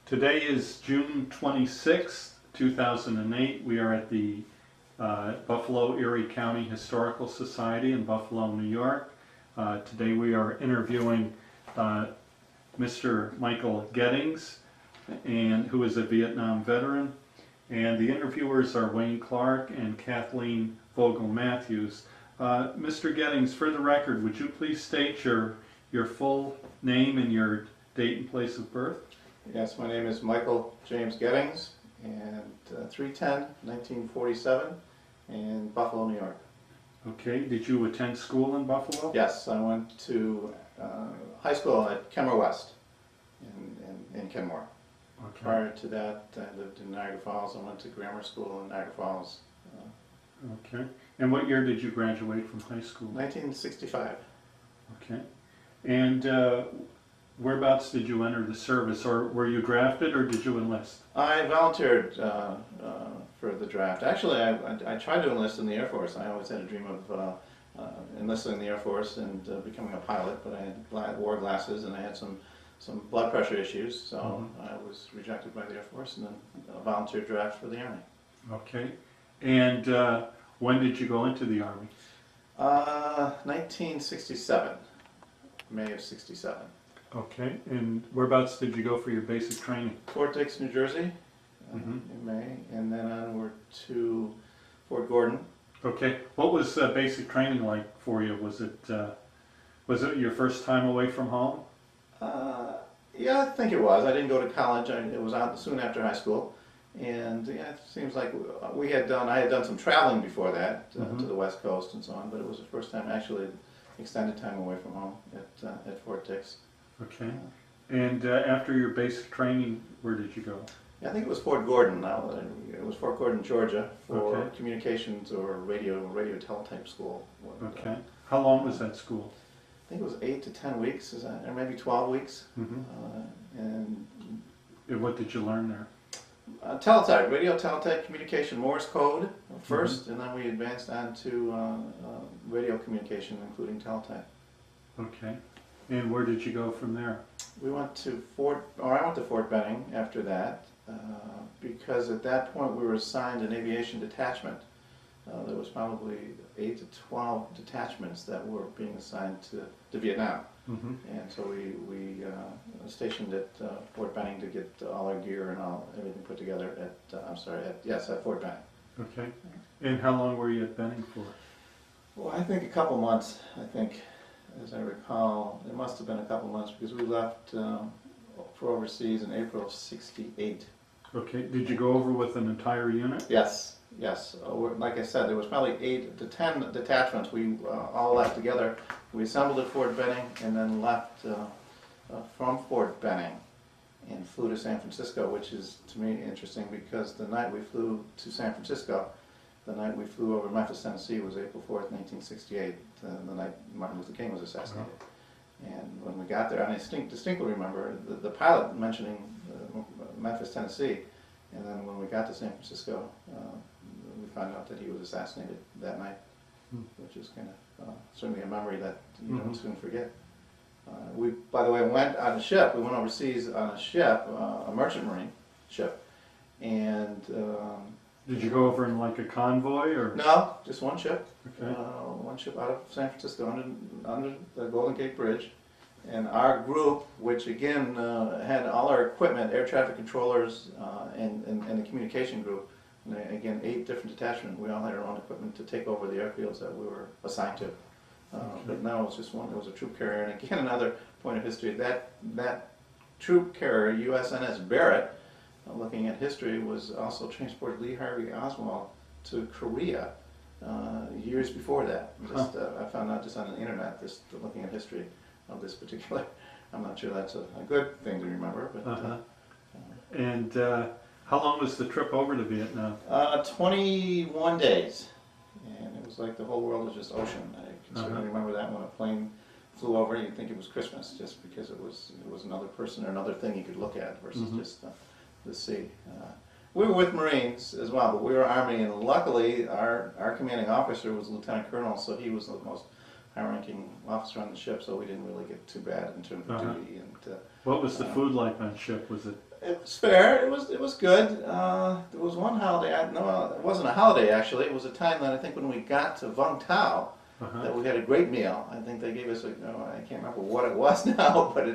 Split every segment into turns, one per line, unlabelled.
Today is June 26th, 2008. We are at the Buffalo Erie County Historical Society in Buffalo, New York. Today we are interviewing Mr. Michael Gettings, who is a Vietnam veteran. And the interviewers are Wayne Clark and Kathleen Vogel-Matthews. Mr. Gettings, for the record, would you please state your full name and your date and place of birth?
Yes, my name is Michael James Gettings, and 3/10/1947 in Buffalo, New York.
Okay, did you attend school in Buffalo?
Yes, I went to high school at Kenmore West in Kenmore.
Okay.
Prior to that, I lived in Niagara Falls. I went to grammar school in Niagara Falls.
Okay, and what year did you graduate from high school?
1965.
Okay, and whereabouts did you enter the service, or were you drafted, or did you enlist?
I volunteered for the draft. Actually, I tried to enlist in the Air Force. I always had a dream of enlisting in the Air Force and becoming a pilot, but I wore glasses and I had some blood pressure issues, so I was rejected by the Air Force and then volunteered draft for the Army.
Okay, and when did you go into the Army?
1967, May of '67.
Okay, and whereabouts did you go for your basic training?
Fort Dix, New Jersey, in May, and then onward to Fort Gordon.
Okay, what was basic training like for you? Was it your first time away from home?
Yeah, I think it was. I didn't go to college. It was out soon after high school, and yeah, it seems like I had done some traveling before that to the West Coast and so on, but it was the first time actually extended time away from home at Fort Dix.
Okay, and after your basic training, where did you go?
Yeah, I think it was Fort Gordon. Now it was Fort Gordon, Georgia, for
Okay.
communications or radio teletype school.
Okay, how long was that school?
I think it was 8 to 10 weeks, or maybe 12 weeks. And
What did you learn there?
teletype, radio teletype communication, Morse code first, and then we advanced on to radio communication, including teletype.
Okay, and where did you go from there?
I went to Fort Benning after that, because at that point we were assigned an aviation detachment. There was probably 8 to 12 detachments that were being assigned to Vietnam. And so we stationed at Fort Benning to get all our gear and everything put together at Fort Benning.
Okay, and how long were you at Benning for?
Well, I think a couple months. I think, as I recall, it must have been a couple months because we left for overseas in April of '68.
Okay, did you go over with an entire unit?
Yes. Like I said, there was probably 8 to 10 detachments. We all left together. We assembled at Fort Benning and then left from Fort Benning and flew to San Francisco, which is, to me, interesting because the night we flew to San Francisco, the night we flew over Memphis, Tennessee was April 4th, 1968, the night Martin Luther King was assassinated. And when we got there, I distinctly remember the pilot mentioning Memphis, Tennessee, and then when we got to San Francisco, we found out that he was assassinated that night, which is kind of certainly a memory that you don't soon forget. We, by the way, went on a ship. We went overseas on a ship, a merchant marine ship, and
Did you go over in like a convoy, or?
no, just one ship.
Okay.
One ship out of San Francisco under the Golden Gate Bridge. And our group, which again had all our equipment, air traffic controllers, and the communication group, and again 8 different detachments, we all had our own equipment to take over the airfields that we were assigned to. But now it was just one, it was a troop carrier. And again, another point of history, that troop carrier, USNS Barrett, looking at history, was also transported Lee Harvey Oswald to Korea years before that. I found out just on the internet, just looking at history of this particular. I'm not sure that's a good thing to remember, but.
And how long was the trip over to Vietnam?
21 days, and it was like the whole world was just ocean. I can certainly remember that when a plane flew over, you'd think it was Christmas, just because it was another person or another thing you could look at versus just the sea. We were with Marines as well, but we were Army, and luckily our commanding officer was Lieutenant Colonel, so he was the most high-ranking officer on the ship, so we didn't really get too bad in terms of duty. And
what was the food like on ship? Was it
It was fair. It was good. There was one holiday. No, it wasn't a holiday actually. It was a time that I think when we got to Vung Tau, that we had a great meal. I think they gave us I can't remember what it was now, but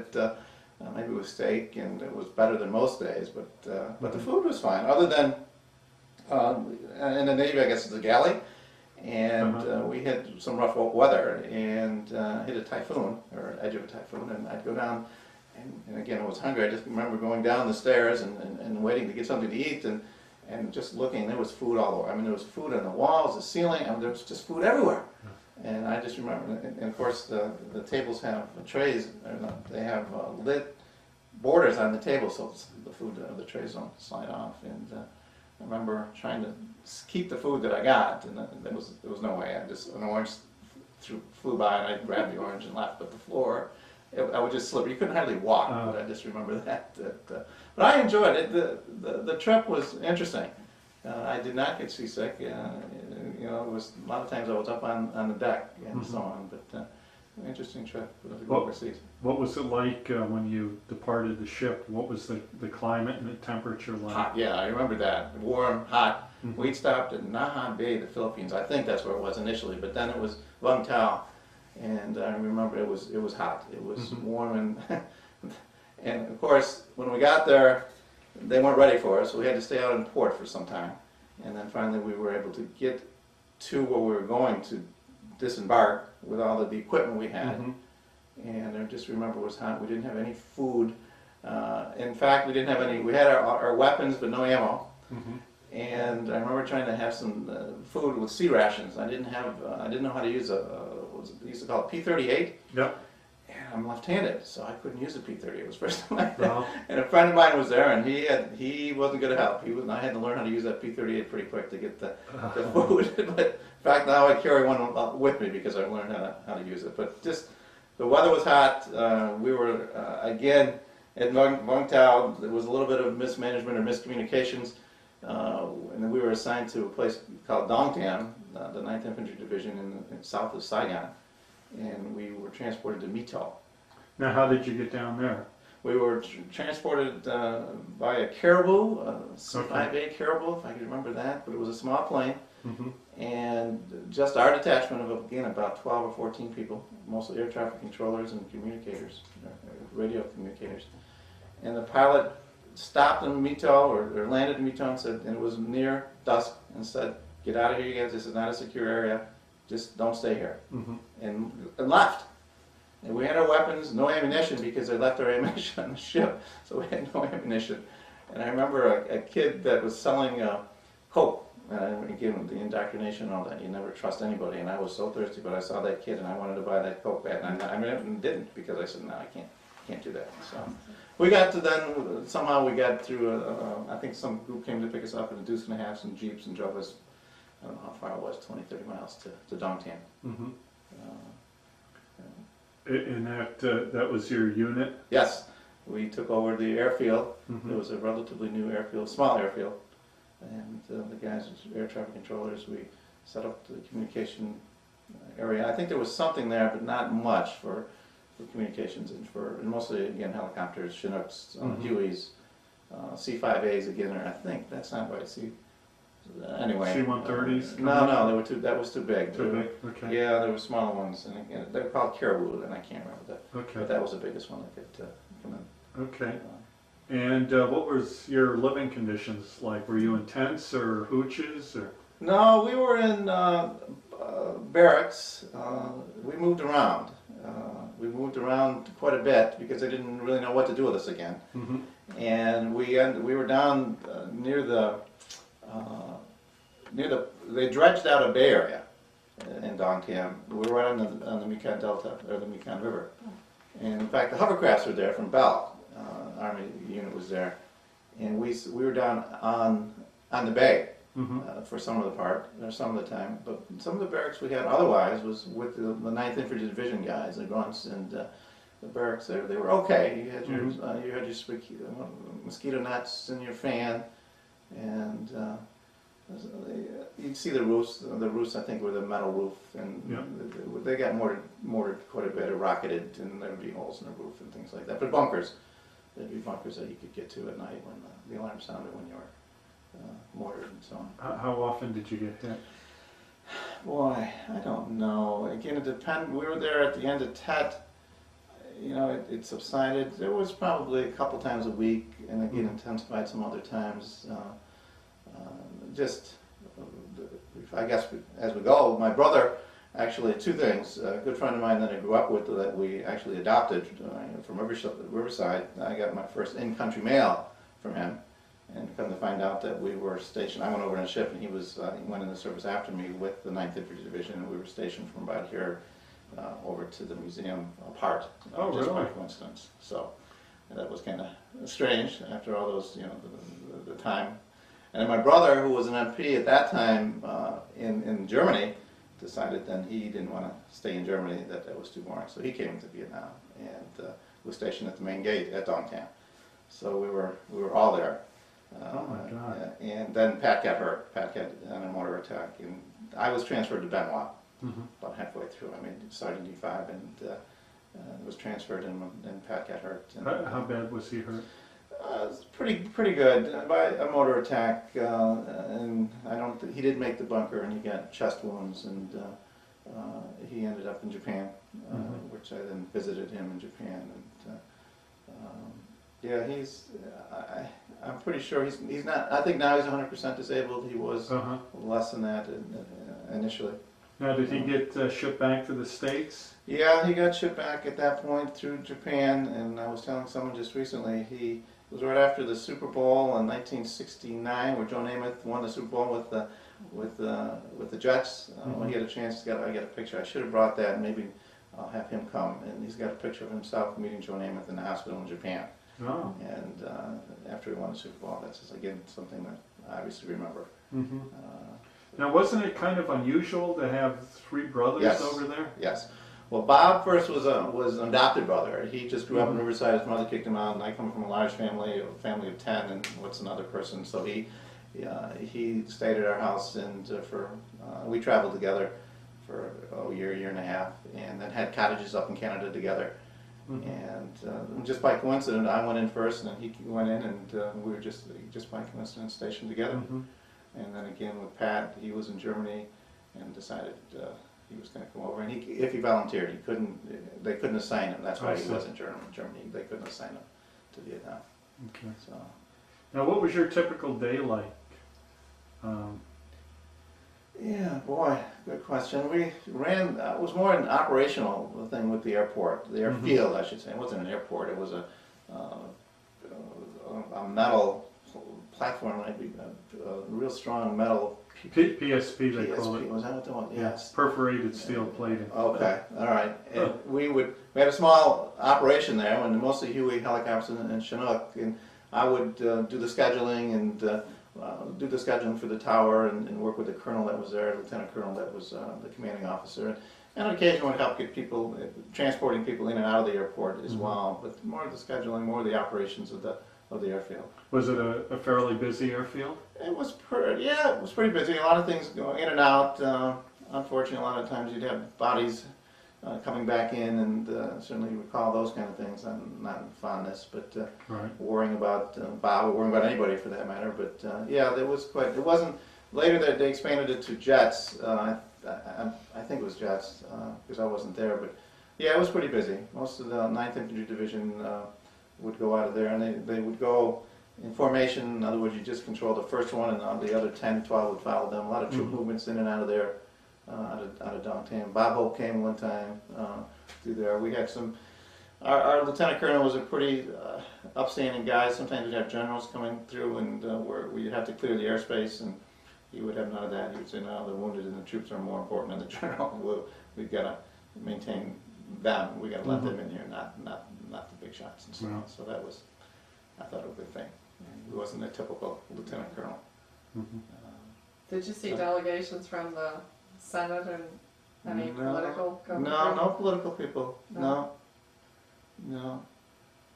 maybe it was steak, and it was better than most days. But the food was fine. Other than in the Navy, I guess it's a galley, and we had some rough weather and hit a typhoon or edge of a typhoon, and I'd go down. And again, I was hungry. I just remember going down the stairs and waiting to get something to eat, and just looking. There was food all over. I mean, there was food on the walls, the ceiling. I mean, there was just food everywhere. And I just remember, and of course, the tables have trays. They have lit borders on the table, so the food, the trays don't slide off. And I remember trying to keep the food that I got, and there was no way. An orange flew by, and I grabbed the orange and left, but the floor. I would just slip. You couldn't hardly walk, but I just remember that. But I enjoyed it. The trip was interesting. I did not get seasick. It was a lot of times I was up on the deck and so on. But an interesting trip to go overseas.
What was it like when you departed the ship? What was the climate and the temperature like?
Hot, yeah, I remember that. Warm, hot. We stopped at Naha Bay, the Philippines. I think that's where it was initially, but then it was Vung Tau. And I remember it was hot. It was warm, and of course when we got there, they weren't ready for us. So we had to stay out in port for some time, and then finally we were able to get to where we were going to disembark with all of the equipment we had. And I just remember it was hot. We didn't have any food. In fact, we didn't have any. We had our weapons, but no ammo. And I remember trying to have some food with sea rations. I didn't know how to use they used to call it P-38.
Yep.
And I'm left-handed, so I couldn't use a P-38. It was the first time And a friend of mine was there, and he wasn't going to help. I had to learn how to use that P-38 pretty quick to get the food. But in fact, now I carry one with me because I learned how to use it. But just the weather was hot. We were again at Vung Tau. There was a little bit of mismanagement or miscommunications. And then we were assigned to a place called Dong Tam, the 9th Infantry Division in south of Saigon, and we were transported to Mito.
Now, how did you get down there?
We were transported by a Caribou, C-5A Caribou, if I can remember that, but it was a small plane, and just our detachment of, again, about 12 or 14 people, mostly air traffic controllers and communicators, radio communicators, and the pilot stopped in Mito or landed in Mito and said, and it was near dusk, and said, "Get out of here, you guys. This is not a secure area. Just don't stay here." And left. And we had our weapons, no ammunition because they left our ammunition on the ship, so we had no ammunition. And I remember a kid that was selling coke. Again, the indoctrination and all that. You never trust anybody. And I was so thirsty, but I saw that kid and I wanted to buy that coke bad. And I didn't because I said, "No, I can't do that." So. We got to then, somehow we got through, I think some group came to pick us up in a deuce and a half, some jeeps, and drove us, I don't know how far it was, 20, 30 miles to Dong Tam.
And that was your unit?
Yes, we took over the airfield. It was a relatively new airfield, small airfield. And the guys, air traffic controllers, we set up the communication area. I think there was something there, but not much for communications and mostly again helicopters, Chinooks, Hueys, C-5As again, or I think that's not right. Anyway.
C-130s?
No, they were that was too big.
Too big. Okay.
Yeah, there were smaller ones, and again, they were called Caribou, and I can't remember that.
Okay.
But that was the biggest one that could come in.
Okay. And what was your living conditions like? Were you in tents or hooches or?
No, we were in barracks. We moved around. We moved around quite a bit because they didn't really know what to do with us again. And we were down near the they dredged out a bay area in Dong Tam. We were right on the Mekong Delta or the Mekong River. And in fact, the hovercrafts were there from Bell. Army unit was there, and we were down on the bay. For some of the part, or some of the time, but some of the barracks we had otherwise was with the 9th Infantry Division guys, the grunts, and the barracks they were okay. You had your mosquito nets in your fan, and you'd see the roofs. The roofs I think were the metal roof, and they got mortared quite a bit, or rocketed, and there would be holes in the roof and things like that. But bunkers, there'd be bunkers that you could get to at night when the alarm sounded when you were mortared and so on.
How often did you get hit?
Boy, I don't know. Again, it depends. We were there at the end of Tet. You know, it subsided. There was probably a couple times a week, and again intensified some other times. Just, I guess, as we go, my brother, actually, two things. A good friend of mine that I grew up with that we actually adopted from Riverside. I got my first in-country mail from him, and come to find out that we were stationed. I went over in a ship, and he went in the service after me with the 9th Infantry Division, and we were stationed from about here over to the museum apart.
Oh,
just
really?
by coincidence. So that was kind of strange after all those, you know, the time. And then my brother, who was an MP at that time in Germany, decided then he didn't want to stay in Germany, that was too boring. So he came to Vietnam and was stationed at the main gate at Dongtan. So we were all there.
Oh my God.
And then Pat got hurt. Pat got in a mortar attack, and I was transferred to Benoit about halfway through. I mean, started in D5 and was transferred, and Pat got hurt. And,
How bad was he hurt?
it was pretty good by a mortar attack, and he did make the bunker, and he got chest wounds, and he ended up in Japan, which I then visited him in Japan, and yeah, I'm pretty sure he's not. I think now he's 100% disabled. He was less than that initially.
Now, did he get shipped back to the States?
Yeah, he got shipped back at that point through Japan, and I was telling someone just recently, it was right after the Super Bowl in 1969, where Joe Namath won the Super Bowl with the Jets. When he had a chance I got a picture. I should have brought that, and maybe I'll have him come. And he's got a picture of himself meeting Joe Namath in the hospital in Japan.
Oh.
And after he won the Super Bowl, that's just, again, something that I obviously remember.
Now, wasn't it kind of unusual to have three brothers over there?
Yes. Well, Bob first was an adopted brother. He just grew up in Riverside. His mother kicked him out, and I come from a large family, a family of 10, and what's another person? So he stayed at our house, and we traveled together for a year and a half, and then had cottages up in Canada together. And just by coincidence, I went in first, and then he went in, and we were just by coincidence stationed together. And then again with Pat, he was in Germany, and decided he was going to come over. And if he volunteered, they couldn't assign him. That's why he was in Germany. They couldn't assign him to Vietnam.
Okay.
So.
Now, what was your typical day like?
Yeah, boy, good question. We ran, it was more an operational thing with the airport, the airfield, I should say. It wasn't an airport, it was a metal platform, maybe a real strong metal.
PSP, they call it.
Was that what they want? Yes.
Perforated steel plating.
Okay, all right. And we had a small operation there, and mostly Huey helicopters and Chinook, and I would do the scheduling and do the scheduling for the tower and work with the colonel that was there, lieutenant colonel that was the commanding officer, and on occasion would help get people, transporting people in and out of the airport as well, but more of the scheduling, more of the operations of the airfield.
Was it a fairly busy airfield?
It was it was pretty busy. A lot of things going in and out. Unfortunately, a lot of times you'd have bodies coming back in, and certainly you recall those kind of things. Not in fondness, but worrying about Bob, or worrying about anybody for that matter. But yeah, there was quite. It wasn't later that they expanded it to jets. I think it was jets because I wasn't there, but yeah, it was pretty busy. Most of the 9th Infantry Division would go out of there, and they would go in formation. In other words, you just control the first one, and the other 10, 12 would follow them. A lot of troop movements in and out of there. Out of Dongtan. Bob Hope came one time through there. We had some. Our lieutenant colonel was a pretty upstanding guy. Sometimes we'd have generals coming through, and where we'd have to clear the airspace, and he would have none of that. He would say, "No, the wounded and the troops are more important than the general. We've got to maintain them. We got to let them in here, not the big shots." And so on. So that was, I thought, a good thing. He wasn't a typical lieutenant colonel.
Did you see delegations from the Senate and any political company?
No political people. No.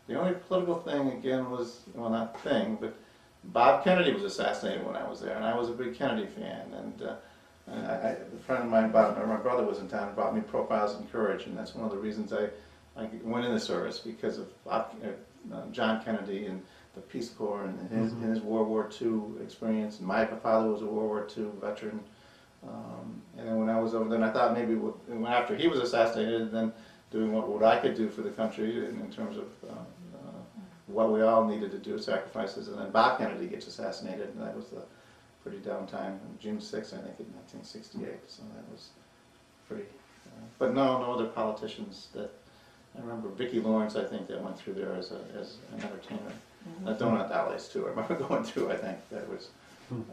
The only political thing again was, well, not thing, but Bob Kennedy was assassinated when I was there, and I was a big Kennedy fan. And a friend of mine, my brother was in town, brought me Profiles in Courage, and that's one of the reasons I went in the service, because of John Kennedy and the Peace Corps and his World War II experience. And my father was a World War II veteran. And then when I was over, then I thought maybe after he was assassinated, then doing what I could do for the country in terms of what we all needed to do, sacrifices. And then Bob Kennedy gets assassinated, and that was a pretty down time, June 6th, I think, in 1968. So that was pretty. But no other politicians that. I remember VIcky Lawrence, I think, that went through there as an entertainer. Donut Alleys too. I remember going through. I think that was kind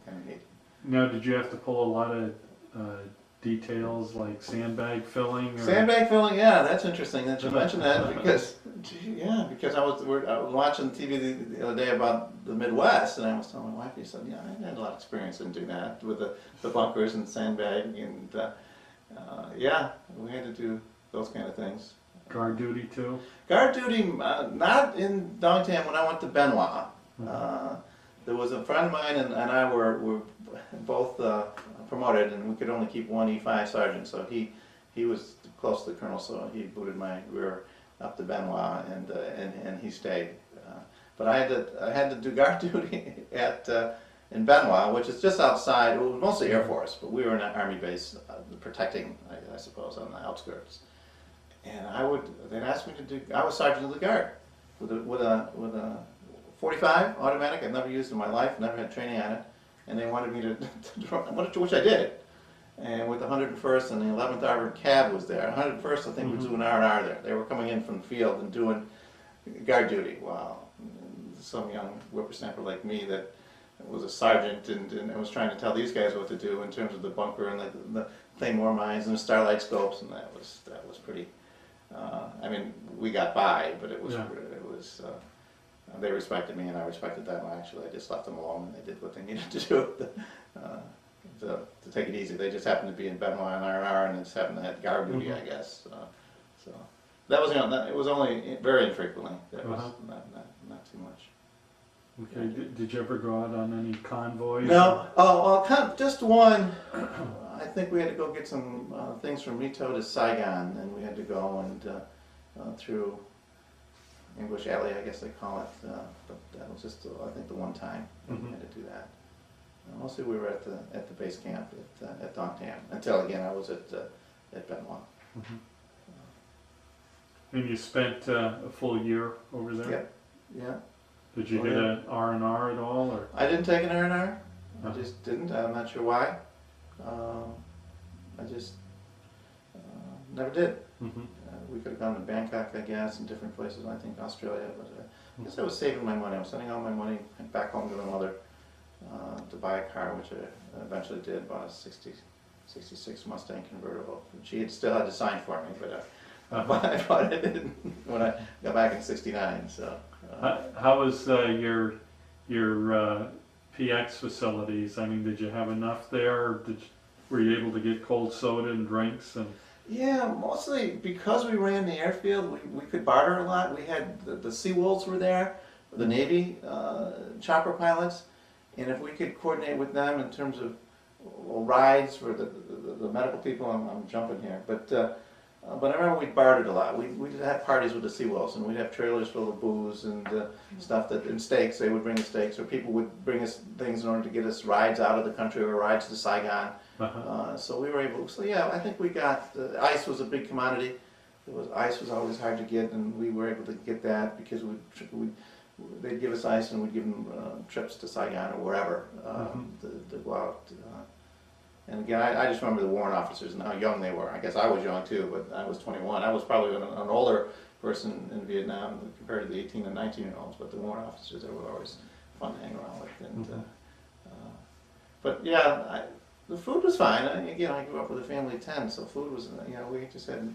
of neat.
Now, did you have to pull a lot of details like sandbag filling? Or?
Sandbag filling, yeah, that's interesting that you mentioned that because I was watching TV the other day about the Midwest, and I was telling my wife, he said, yeah, I had a lot of experience in doing that with the bunkers and sandbagging, and yeah, we had to do those kind of things.
Guard duty too?
Guard duty, not in Dongtan. When I went to Benoit, there was a friend of mine and I were both promoted, and we could only keep one E5 sergeant, so he was close to the colonel, so he booted my rear up to Benoit, and he stayed. But I had to do guard duty in Benoit, which is just outside. It was mostly Air Force, but we were in an Army base protecting, I suppose, on the outskirts. And they'd ask me to do. I was sergeant of the guard with a 45 automatic. I've never used in my life, never had training on it, and they wanted me to which I did. And with the 101st and the 11th Armored Cav was there. 101st, I think, was doing R&R there. They were coming in from the field and doing guard duty. Wow, some young whippersnapper like me that was a sergeant and was trying to tell these guys what to do in terms of the bunker and the Claymore mines and the Starlight scopes, and that was pretty. I mean, we got by, but it was they respected me and I respected them. Actually, I just left them alone and they did what they needed to do to take it easy. They just happened to be in Benoit and R&R and just happened to have guard duty, I guess. So that was it was only very infrequently. That was not too much.
Okay. Did you ever go out on any convoys?
No. Oh, well, just one. I think we had to go get some things from Mito to Saigon, and we had to go and through English Alley, I guess they call it. But that was just, I think, the one time we had to do that. Mostly we were at the base camp at Dongtan until again I was at Benoit.
And you spent a full year over there?
Yep. Yeah.
Did you get an R&R at all, or?
I didn't take an R&R. I just didn't. I'm not sure why. I just never did. We could have gone to Bangkok, I guess, and different places. I think Australia, but I guess I was saving my money. I was sending all my money back home to my mother to buy a car, which I eventually did. Bought a '66 Mustang convertible. She still had to sign for me, but I bought it when I got back in '69. So.
How was your PX facilities? I mean, did you have enough there? Or were you able to get cold soda and drinks? And
yeah, mostly because we ran the airfield, we could barter a lot. We had the Seawolves were there, the Navy chopper pilots, and if we could coordinate with them in terms of rides for the medical people, I'm jumping here, but I remember we bartered a lot. We'd have parties with the Seawolves, and we'd have trailers full of booze and stuff and steaks. They would bring us steaks, or people would bring us things in order to get us rides out of the country or rides to Saigon. So we were able. So yeah, I think we got ice was a big commodity. Ice was always hard to get, and we were able to get that because they'd give us ice, and we'd give them trips to Saigon or wherever to go out. And again, I just remember the warrant officers and how young they were. I guess I was young too, but I was 21. I was probably an older person in Vietnam compared to the 18 and 19-year-olds, but the warrant officers, they were always fun to hang around with. And, but yeah, the food was fine. Again, I grew up with a family of 10, so food was, we just had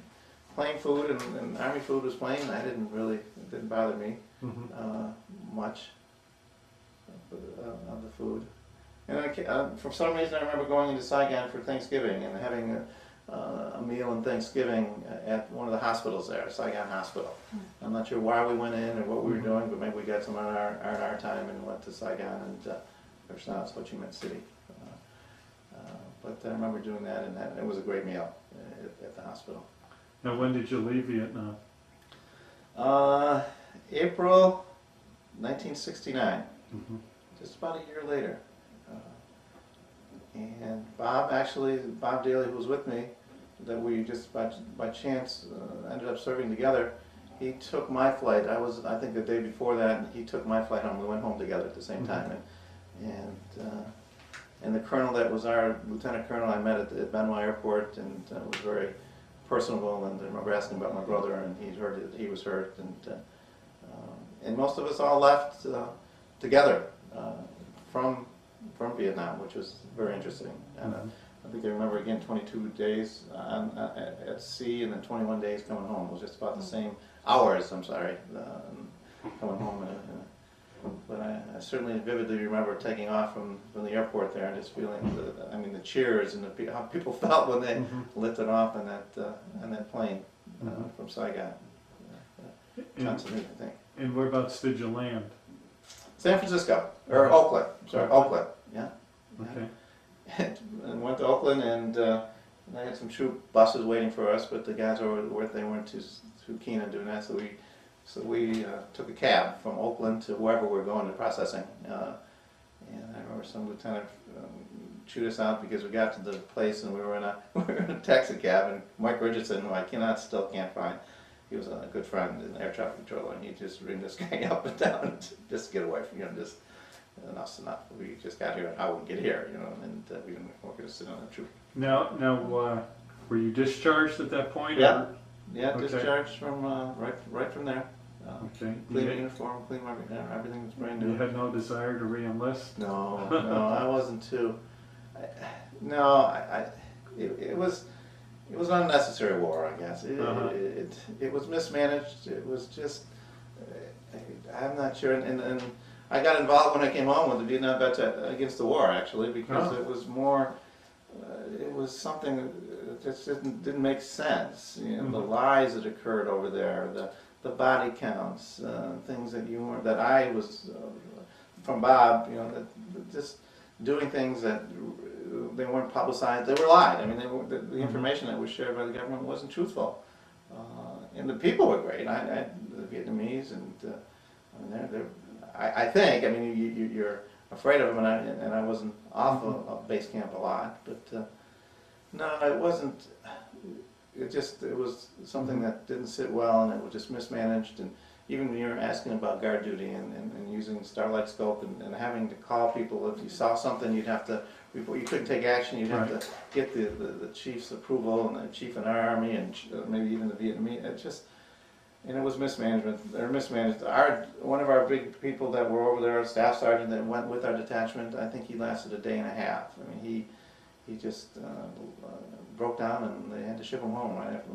plain food, and Army food was plain. It didn't bother me much of the food. And for some reason, I remember going into Saigon for Thanksgiving and having a meal on Thanksgiving at one of the hospitals there, Saigon Hospital. I'm not sure why we went in or what we were doing, but maybe we got some on our time and went to Saigon and first now it's Ho Chi Minh City. But I remember doing that, and it was a great meal at the hospital.
Now, when did you leave Vietnam?
April 1969,
Mhm.
just about a year later. And Bob Daly, who was with me, that we just by chance ended up serving together, he took my flight. I think the day before that, he took my flight home. We went home together at the same time. And the colonel that was our lieutenant colonel I met at Benoit Airport, and was very personable, and I remember asking about my brother, and he heard that he was hurt, and most of us all left together from Vietnam, which was very interesting. And I think I remember again 22 days at sea, and then 21 days coming home. It was just about the same hours. I'm sorry, coming home. But I certainly vividly remember taking off from the airport there and just feeling the cheers and how people felt when they lifted off on that plane from Saigon. Johnson, I think.
And whereabouts did you land?
San Francisco, or Oakland. Sorry, Oakland. Yeah.
Okay.
And went to Oakland, and they had some troop buses waiting for us, but the guys they weren't too keen on doing that, so we took a cab from Oakland to wherever we were going to processing. And I remember some lieutenant chewed us out because we got to the place and we were in a taxi cab, and Mike Richardson, who I still can't find, he was a good friend in air traffic controller, and he just ringed this guy up and down just to get away from just enough's enough. We just got here, and I wouldn't get here, and we didn't want to sit on the troop.
Now, were you discharged at that point?
Yeah.
Or?
Yeah,
Okay.
discharged from right from there.
Okay.
Clean uniform, clean everything was brand new.
You had no desire to re-enlist?
No, I wasn't too. It was an unnecessary war, I guess. It was mismanaged. It was just, I'm not sure. And I got involved when I came home with the Vietnam vets against the war, actually, because it was more. It was something that just didn't make sense. The lies that occurred over there, the body counts, things that I was from Bob, that just doing things that they weren't publicized. They were lied. The information that was shared by the government wasn't truthful. And the people were great. The Vietnamese, and I think. You're afraid of them, and I wasn't off of base camp a lot, but no, it wasn't. It was something that didn't sit well, and it was just mismanaged. And even when you're asking about guard duty and using starlight scope and having to call people if you saw something, you'd have to. Before you couldn't take action, you'd have to get the chief's approval, and the chief in our army, and maybe even the Vietnamese. And it was mismanagement. Or mismanaged. One of our big people that were over there, a staff sergeant that went with our detachment, I think he lasted a day and a half. He just broke down, and they had to ship him home right after.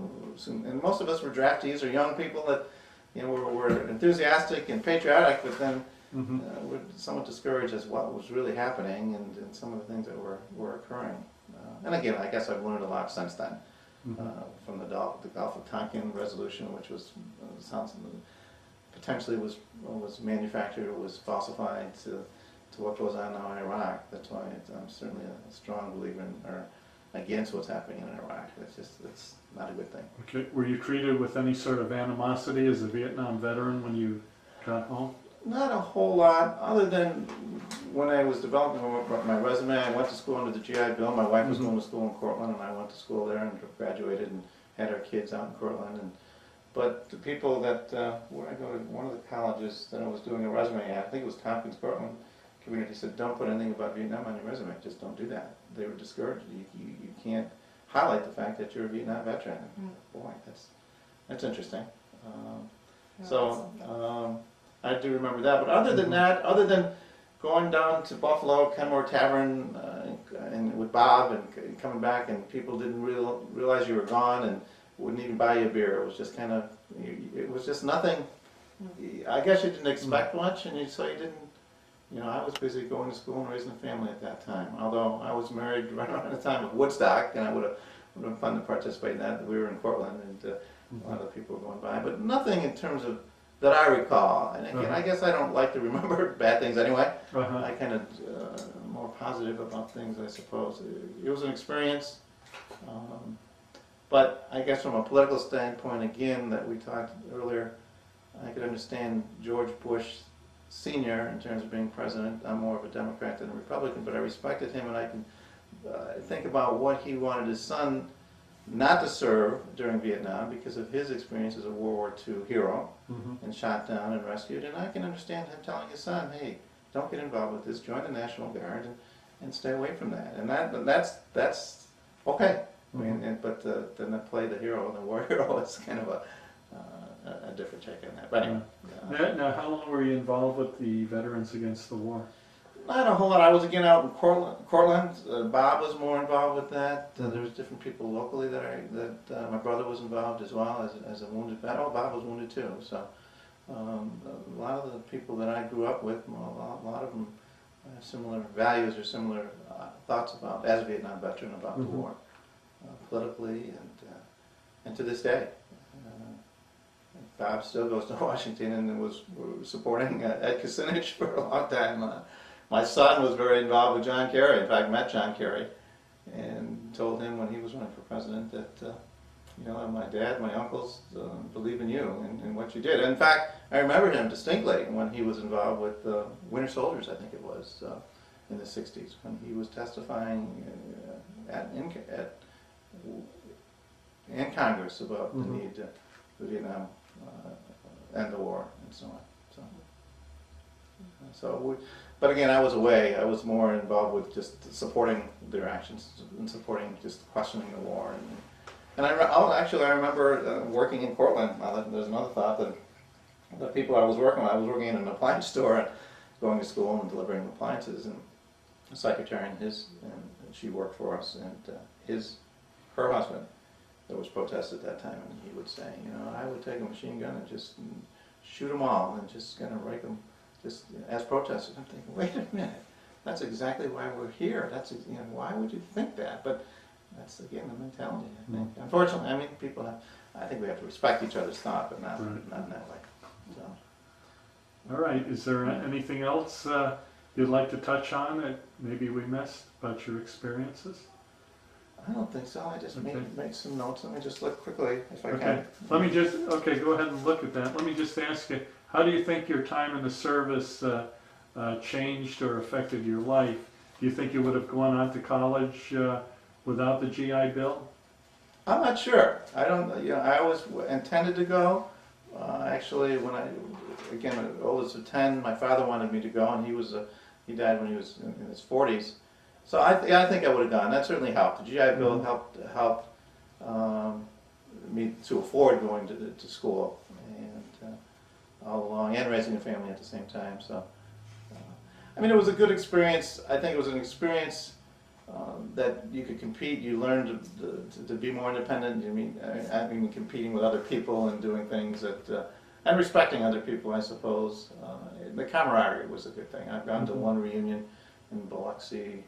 And most of us were draftees or young people that were enthusiastic and patriotic, but then were somewhat discouraged as what was really happening and some of the things that were occurring. And again, I guess I've learned a lot since then. From the Gulf of Tonkin resolution, which was potentially was manufactured or was falsified to what goes on now in Iraq. That's why I'm certainly a strong believer against what's happening in Iraq. It's not a good thing.
Okay. Were you treated with any sort of animosity as a Vietnam veteran when you got home?
Not a whole lot, other than when I was developing my resume. I went to school under the GI Bill. My wife was going to school in Cortland, and I went to school there and graduated and had our kids out in Cortland. But the people that when I go to one of the colleges that I was doing a resume at, I think it was Tompkins Cortland community, said, "Don't put anything about Vietnam on your resume. Just don't do that." They were discouraged. You can't highlight the fact that you're a Vietnam veteran. Boy, that's interesting. I do remember that, but other than that, other than going down to Buffalo, Kenmore Tavern, and with Bob, and coming back, and people didn't realize you were gone, and wouldn't even buy you a beer. It was just kind of, it was just nothing. I guess you didn't expect much, and so you didn't. I was busy going to school and raising a family at that time. Although I was married right around the time of Woodstock, and I would have been fun to participate in that. We were in Cortland, and a lot of people were going by, but nothing in terms of. That I recall, and again, I guess I don't like to remember bad things anyway. I kind of more positive about things, I suppose. It was an experience, but I guess from a political standpoint, again, that we talked earlier, I could understand George Bush Sr. in terms of being president. I'm more of a Democrat than a Republican, but I respected him, and I can think about what he wanted his son not to serve during Vietnam because of his experience as a World War II hero and shot down and rescued. And I can understand him telling his son, hey, don't get involved with this, join the National Guard and stay away from that. And that's okay. I mean, but then to play the hero, the war hero, is kind of a different take on that. But anyway.
Now, how long were you involved with the Veterans Against the War?
Not a whole lot. I was again out in Cortland. Bob was more involved with that. There was different people locally that my brother was involved as well as a wounded vet. Oh, Bob was wounded too. So a lot of the people that I grew up with, a lot of them have similar values or similar thoughts about, as a Vietnam veteran, about the war, politically and to this day. Bob still goes to Washington and was supporting Ed Kucinich for a long time. My son was very involved with John Kerry. In fact, met John Kerry and told him when he was running for president that, my dad, my uncles believe in you and what you did. In fact, I remember him distinctly when he was involved with Winter Soldiers, I think it was, in the 60s, when he was testifying in Congress about the need to Vietnam end the war and so on. But again, I was away. I was more involved with just supporting their actions and supporting just questioning the war. And I remember working in Cortland. There's another thought that the people I was working with, I was working in an appliance store and going to school and delivering appliances. And the secretary and she worked for us, and her husband, there was protest at that time, and he would say, I would take a machine gun and just shoot them all and just kind of rake them just as protesters. I'm thinking, wait a minute, that's exactly why we're here. That's why would you think that? But that's again the mentality. I think. Unfortunately, I mean, I think we have to respect each other's thought, but not in that way. So.
All right. Is there anything else you'd like to touch on that maybe we missed about your experiences?
I don't think so. I just made some notes. Let me just look quickly if I can.
Okay. Let me just, go ahead and look at that. Let me just ask you, how do you think your time in the service changed or affected your life? Do you think you would have gone on to college without the GI Bill?
I'm not sure. I don't, I always intended to go. Actually, when I was oldest of 10, my father wanted me to go, and he died when he was in his 40s. So I think I would have gone. That certainly helped. The GI Bill helped me to afford going to school and all along, and raising a family at the same time. So, it was a good experience. I think it was an experience that you could compete. You learned to be more independent. I mean, competing with other people and doing things and respecting other people, I suppose. The camaraderie was a good thing. I've gone to one reunion in Biloxi,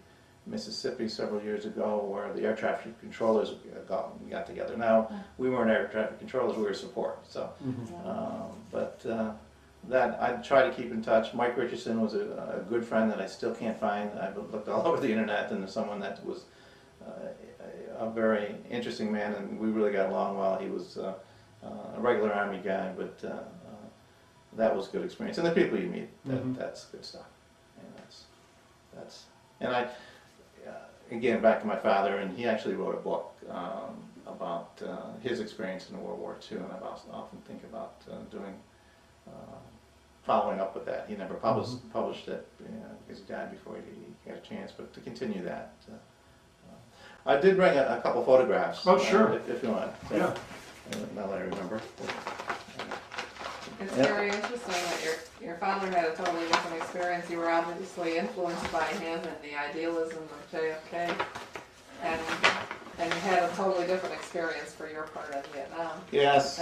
Mississippi several years ago, where the air traffic controllers got together. Now, we weren't air traffic controllers, we were support. So, that I try to keep in touch. Mike Richardson was a good friend that I still can't find. I've looked all over the internet, and there's someone that was a very interesting man, and we really got along well. He was a regular Army guy, but that was a good experience. And the people you meet, that's good stuff. And again, back to my father, and he actually wrote a book about his experience in World War II, and I often think about following up with that. He never published it because he died before he had a chance, but to continue that. I did bring a couple photographs.
Oh, sure.
If you want. So,
yeah.
Now that I remember.
It's very interesting that your father had a totally different experience. You were obviously influenced by him and the idealism of JFK, and you had a totally different experience for your part in Vietnam.
Yes,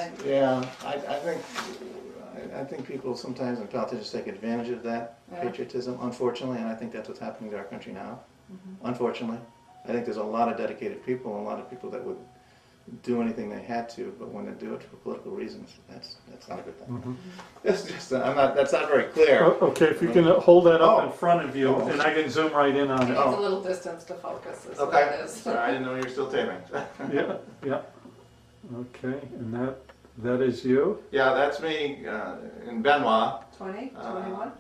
I think people sometimes in politics take advantage of that patriotism, unfortunately, and I think that's what's happening to our country now. Unfortunately, I think there's a lot of dedicated people and a lot of people that would do anything they had to, but when they do it for political reasons, that's not a good thing. It's just that's not very clear.
Okay, if you can hold that up in front of you, and I can zoom right in on it.
It's a little distance to focus. Is what it is.
Sorry, I didn't know you were still taping.
Yeah. Okay, and that That is you?
Yeah, that's me in Benoit.
20, 21?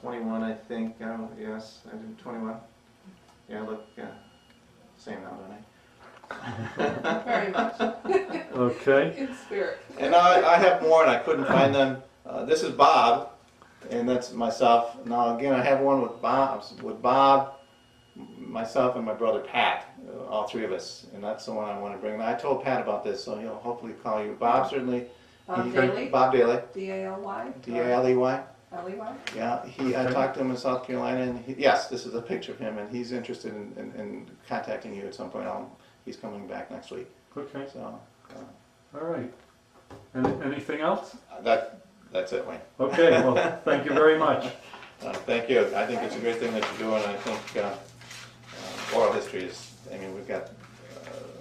21, I think. Yes, I did 21. Yeah, I look same now, don't I?
Very much.
Okay.
In spirit.
And I have more, and I couldn't find them. This is Bob, and that's myself. Now again, I have one with Bob, myself, and my brother Pat, all three of us, and that's the one I want to bring. I told Pat about this, so he'll hopefully call you. Bob certainly.
Bob Daly?
Bob Daly.
D-A-L-Y?
D-A-L-E-Y.
L-E-Y?
Yeah, I talked to him in South Carolina, and yes, this is a picture of him, and he's interested in contacting you at some point. He's coming back next week.
Okay.
So
All right. Anything else?
that's it, Wayne.
Okay, well, thank you very much.
Thank you. I think it's a great thing that you're doing. I think oral history is. I mean, we've got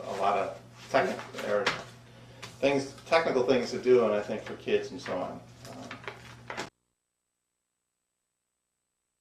a lot of technical things to do, and I think for kids and so on.